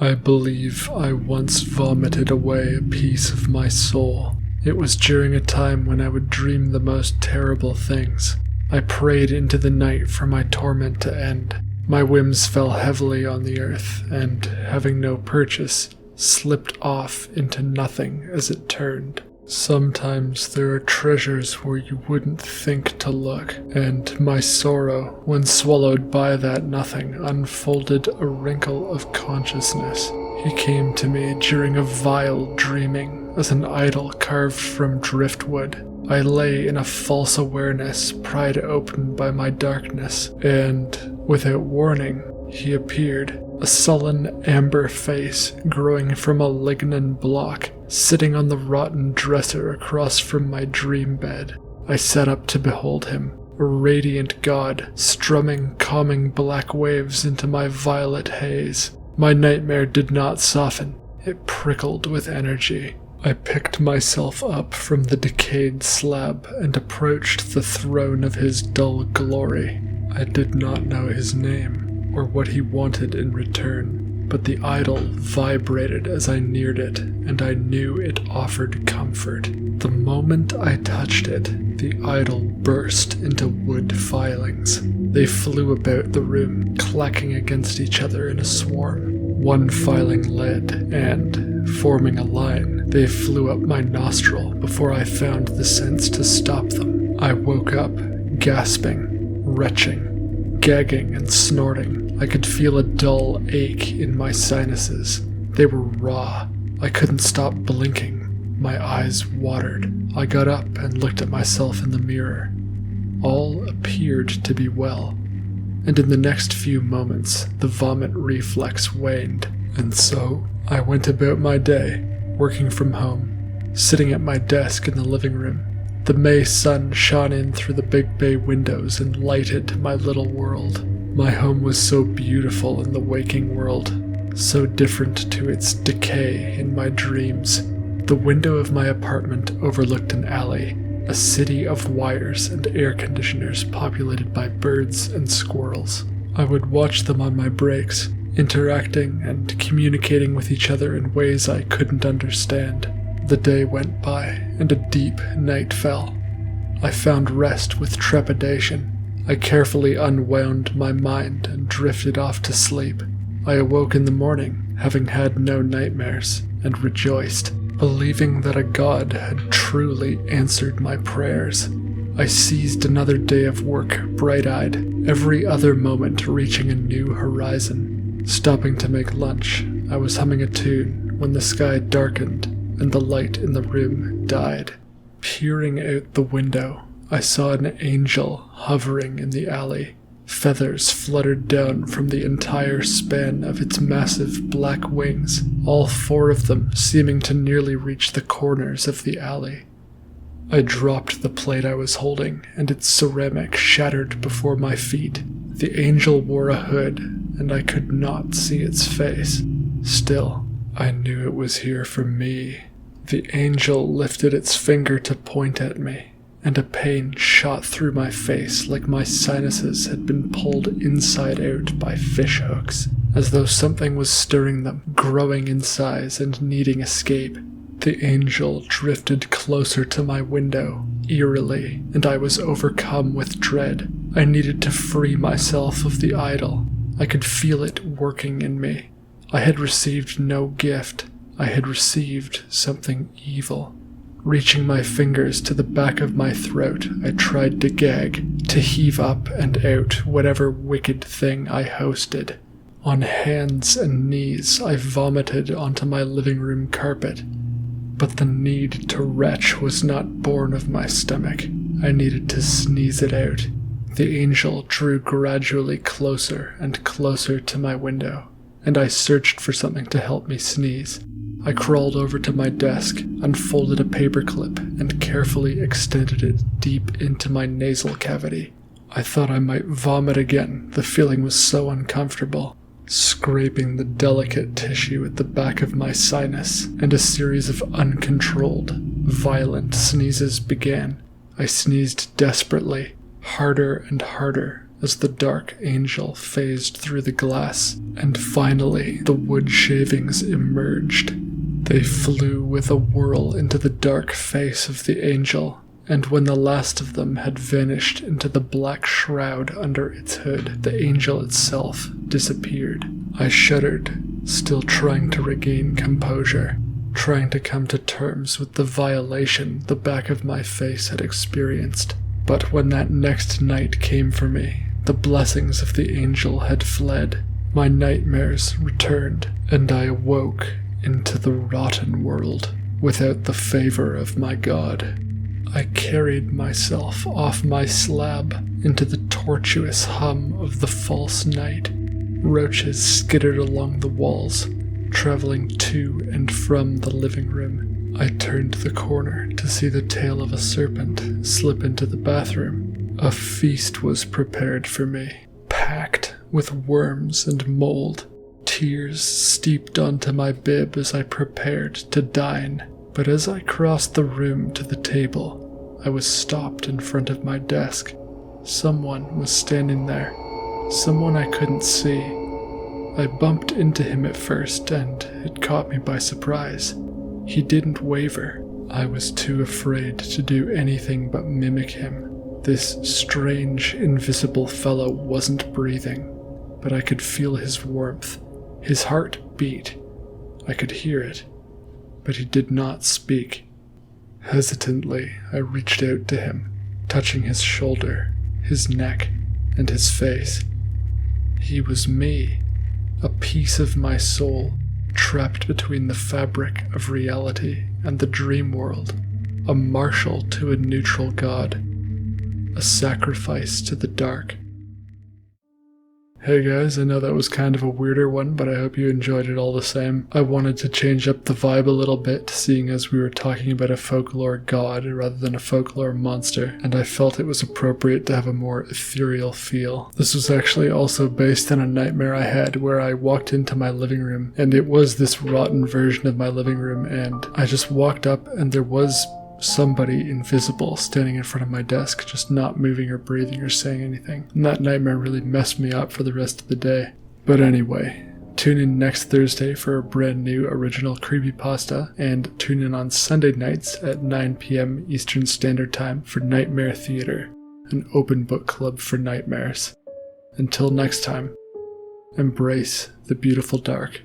I believe I once vomited away a piece of my soul. It was during a time when I would dream the most terrible things. I prayed into the night for my torment to end. My whims fell heavily on the earth, and, having no purchase, slipped off into nothing as it turned. Sometimes there are treasures where you wouldn't think to look, and my sorrow, when swallowed by that nothing, unfolded a wrinkle of consciousness. He came to me during a vile dreaming, as an idol carved from driftwood. I lay in a false awareness pried open by my darkness, and, without warning, he appeared, a sullen amber face growing from a lignin block, sitting on the rotten dresser across from my dream bed. I sat up to behold him, a radiant god, strumming calming black waves into my violet haze. My nightmare did not soften, it prickled with energy. I picked myself up from the decayed slab and approached the throne of his dull glory. I did not know his name, or what he wanted in return, but the idol vibrated as I neared it, and I knew it offered comfort. The moment I touched it, the idol burst into wood filings. They flew about the room, clacking against each other in a swarm. One filing led, and, forming a line, they flew up my nostril before I found the sense to stop them. I woke up, gasping, retching, gagging and snorting. I could feel a dull ache in my sinuses. They were raw. I couldn't stop blinking. My eyes watered. I got up and looked at myself in the mirror. All appeared to be well, and in the next few moments the vomit reflex waned, and so I went about my day, working from home, sitting at my desk in the living room. The May sun shone in through the big bay windows and lighted my little world. My home was so beautiful in the waking world, so different to its decay in my dreams. The window of my apartment overlooked an alley, a city of wires and air conditioners populated by birds and squirrels. I would watch them on my breaks, interacting and communicating with each other in ways I couldn't understand. The day went by, and a deep night fell. I found rest with trepidation. I carefully unwound my mind and drifted off to sleep. I awoke in the morning, having had no nightmares, and rejoiced, believing that a god had truly answered my prayers. I seized another day of work, bright-eyed, every other moment reaching a new horizon. Stopping to make lunch, I was humming a tune when the sky darkened and the light in the room died. Peering out the window, I saw an angel hovering in the alley. Feathers fluttered down from the entire span of its massive black wings, all four of them seeming to nearly reach the corners of the alley. I dropped the plate I was holding, and its ceramic shattered before my feet. The angel wore a hood, and I could not see its face. Still, I knew it was here for me. The angel lifted its finger to point at me, and a pain shot through my face like my sinuses had been pulled inside out by fish hooks, as though something was stirring them, growing in size and needing escape. The angel drifted closer to my window, eerily, and I was overcome with dread. I needed to free myself of the idol. I could feel it working in me. I had received no gift. I had received something evil. Reaching my fingers to the back of my throat, I tried to gag, to heave up and out whatever wicked thing I hosted. On hands and knees, I vomited onto my living room carpet. But the need to retch was not born of my stomach. I needed to sneeze it out. The angel drew gradually closer and closer to my window, and I searched for something to help me sneeze. I crawled over to my desk, unfolded a paperclip, and carefully extended it deep into my nasal cavity. I thought I might vomit again, the feeling was so uncomfortable. Scraping the delicate tissue at the back of my sinus, and a series of uncontrolled, violent sneezes began. I sneezed desperately, harder and harder, as the dark angel phased through the glass, and finally the wood shavings emerged. They flew with a whirl into the dark face of the angel, and when the last of them had vanished into the black shroud under its hood, the angel itself disappeared. I shuddered, still trying to regain composure, trying to come to terms with the violation the back of my face had experienced. But when that next night came for me, the blessings of the angel had fled. My nightmares returned, and I awoke into the rotten world without the favor of my god. I carried myself off my slab into the tortuous hum of the false night. Roaches skittered along the walls, traveling to and from the living room. I turned the corner to see the tail of a serpent slip into the bathroom. A feast was prepared for me, packed with worms and mold. Tears steeped onto my bib as I prepared to dine. But as I crossed the room to the table, I was stopped in front of my desk. Someone was standing there, someone I couldn't see. I bumped into him at first, and it caught me by surprise. He didn't waver. I was too afraid to do anything but mimic him. This strange, invisible fellow wasn't breathing, but I could feel his warmth. His heart beat. I could hear it, but he did not speak. Hesitantly, I reached out to him, touching his shoulder, his neck, and his face. He was me, a piece of my soul, trapped between the fabric of reality and the dream world, a marshal to a neutral god, a sacrifice to the dark. Hey guys, I know that was kind of a weirder one, but I hope you enjoyed it all the same. I wanted to change up the vibe a little bit, seeing as we were talking about a folklore god rather than a folklore monster, and I felt it was appropriate to have a more ethereal feel. This was actually also based on a nightmare I had where I walked into my living room, and it was this rotten version of my living room, and I just walked up and there was somebody invisible standing in front of my desk, just not moving or breathing or saying anything. And that nightmare really messed me up for the rest of the day. But anyway, tune in next Thursday for a brand new original Creepypasta, and tune in on Sunday nights at 9 p.m. Eastern Standard Time for Nightmare Theater, an open book club for nightmares. Until next time, embrace the beautiful dark.